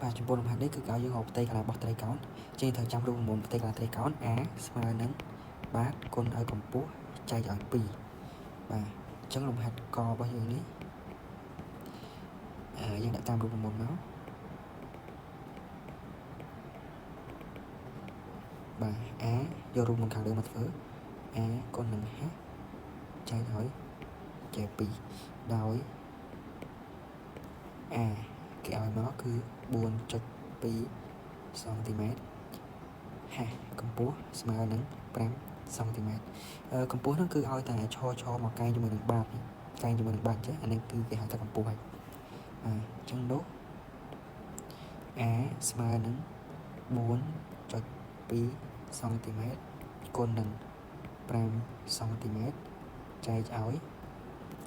và chúng tôi hạt đấy cứ cao dương hộp tây là bọc tây cáo trên thời trăm luôn một tây là tây cáo á mà nắng bát con ở cầm búa chai ở pì và trứng lồng hạt co bao nhiêu đấy dân đã tam luôn một máu và á do luôn một khảo đường mặt phớ á con nằm hát chai hỏi chai pì đói cái áo nó cứ buồn chật pì cm ha cầm búa mà nắng 5 cm cầm búa nó cứ ao tại cho một cây cho mình được bạc cây cho mình được bạc chứ anh em cứ cái hai ta cầm búa này chân đốt mà nắng 4.2 cm côn nâng 5 cm chai áo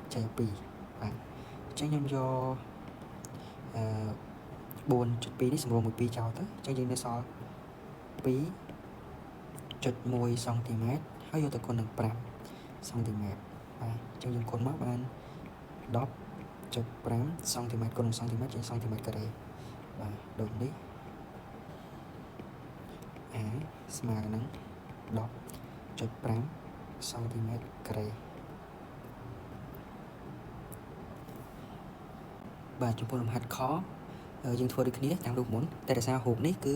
chai pì và chân nhân do 4.2 នេះសម្រួលមួយ2ចោលទៅអញ្ចឹងយើងនៅសល់ 2.1 cm ហើយយកទៅគុណនឹង 5 cm បាទអញ្ចឹងយើងគុណមកបាន 10.5 cm គុណនឹង cm ជា cm ការ៉េបាទដូចនេះស្មើនឹង 10.5 cm ការ៉េបាទចំពោះលំហាត់ខយើងធ្វើដូចគ្នាតាមរូបមុនតែដោយសារហូបនេះគឺ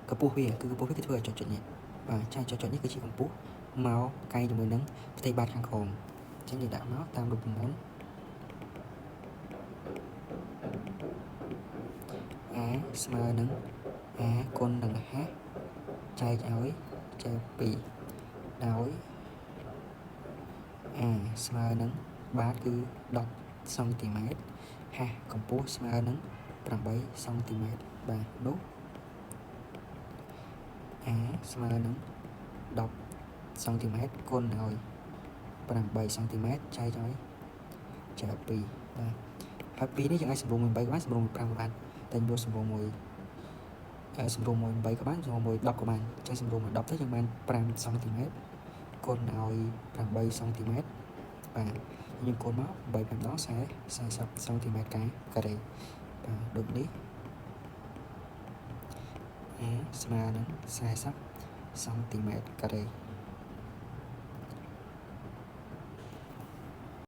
កម្ពស់វាគឺធ្វើឲ្យចុចនេះបាទចាចុចនេះគឺជាកម្ពស់មកកែងជាមួយនឹងផ្ទៃបាតខាងក្រោមអញ្ចឹងយើងដាក់មកតាមរូបមុនស្មើនឹងគុណនឹងហចែកឲ្យចែក2ដោយស្មើនឹងបាតគឺ10 cm កម្ពស់ស្មើនឹង8 cm បាទនោះស្មើនឹង10 cm គុណឲ្យ8 cm ចែកឲ្យចែក2បាទហើយ2នេះយើងអាចសម្រួលមួយ8ក៏បានសម្រួលមួយ5ក៏បានតែយកសម្រួលមួយ8ក៏បានសម្រួលមួយ10ក៏បានអញ្ចឹងសម្រួលមួយ10ទៅយើងបាន5 cm គុណឲ្យ8 cm បាទយើងគុណមក8 ដល់40 cm ការ៉េបាទដូចនេះស្មើនឹង40 cm ការ៉េ